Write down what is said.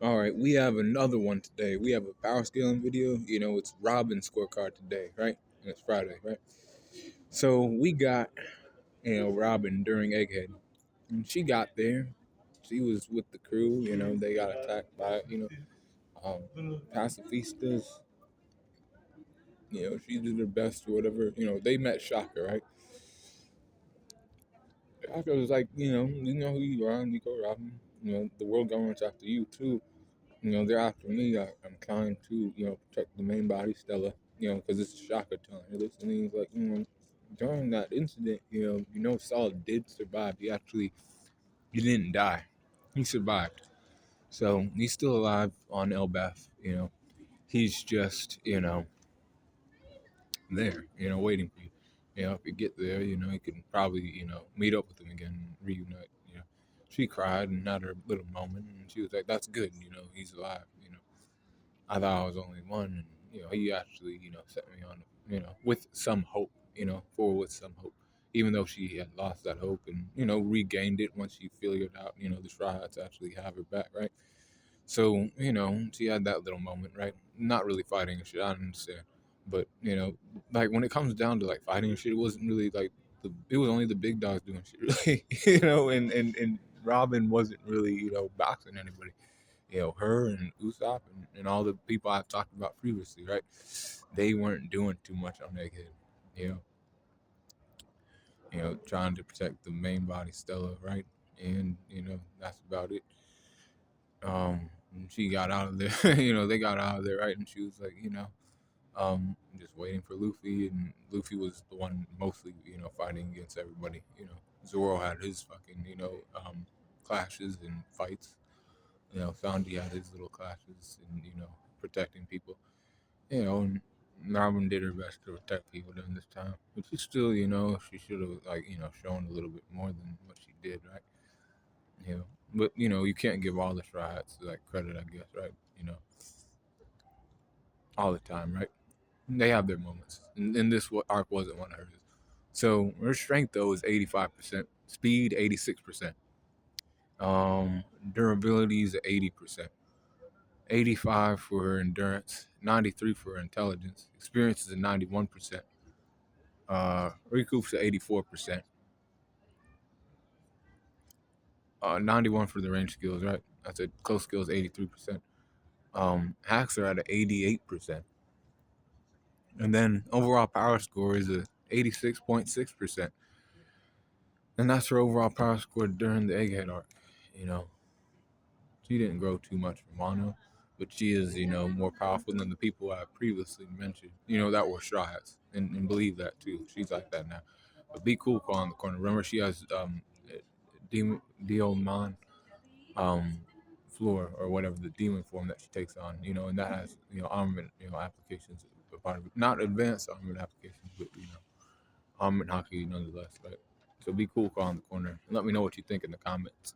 All right, we have another one today. We have a power scaling video. It's Robin's scorecard today, right? And it's Friday, right? So we got, Robin during Egghead. And she got there. She was with the crew. They got attacked by, pacifistas. She did her best or whatever. They met Shaka, right? Shaka was like, you know who you are, Nico Robin. The world government's after you too. They're after me. I'm trying to, protect the main body, Stella, because it's Shaka telling her this. And he's like, during that incident, Saul did survive. He didn't die. He survived. So he's still alive on Elbeth, He's just, there, waiting for you. If you get there, you can probably, meet up with him again and reunite, She cried and had her little moment, and she was like, that's good, he's alive. I thought I was only one, and he actually, set me on, with some hope, forward with some hope, even though she had lost that hope and regained it once she figured out, the try to actually have her back, right? So she had that little moment, right? Not really fighting and shit. I understand, but like when it comes down to like fighting and shit, it wasn't really like it was only the big dogs doing shit, really, and Robin wasn't really boxing anybody her and Usopp and all the people I've talked about previously, right? They weren't doing too much on Egghead, you know, trying to protect the main body Stella, right? And that's about it. And she got out of there, they got out of there, right? And she was like, just waiting for Luffy, and Luffy was the one mostly, fighting against everybody. Zoro had his fucking, clashes and fights. Sanji had his little clashes and, protecting people. And Robin did her best to protect people during this time. But she still, she should have, like, shown a little bit more than what she did, right? You know, but, you can't give all the strides, like, credit, I guess, right? All the time, right? They have their moments. And this arc wasn't one of hers. So her strength, though, is 85%. Speed, 86%. Durability is 80%. 85 for her endurance, 93 for her intelligence. Experience is at 91%. Recoup's at 84%. 91 for the range skills, right? I said close skills 83%. Hacks are at 88%. And then overall power score is a 86.6%. And that's her overall power score during the Egghead arc. You know, she didn't grow too much from Wano, but she is, more powerful than the people I previously mentioned, that were strides. And believe that too. She's like that now. But be cool, call in the corner. Remember, she has Diomon floor or whatever the demon form that she takes on, and that has, armament, applications, not advanced armament applications, but, armament hockey nonetheless, right? So be cool, call in the corner, and let me know what you think in the comments.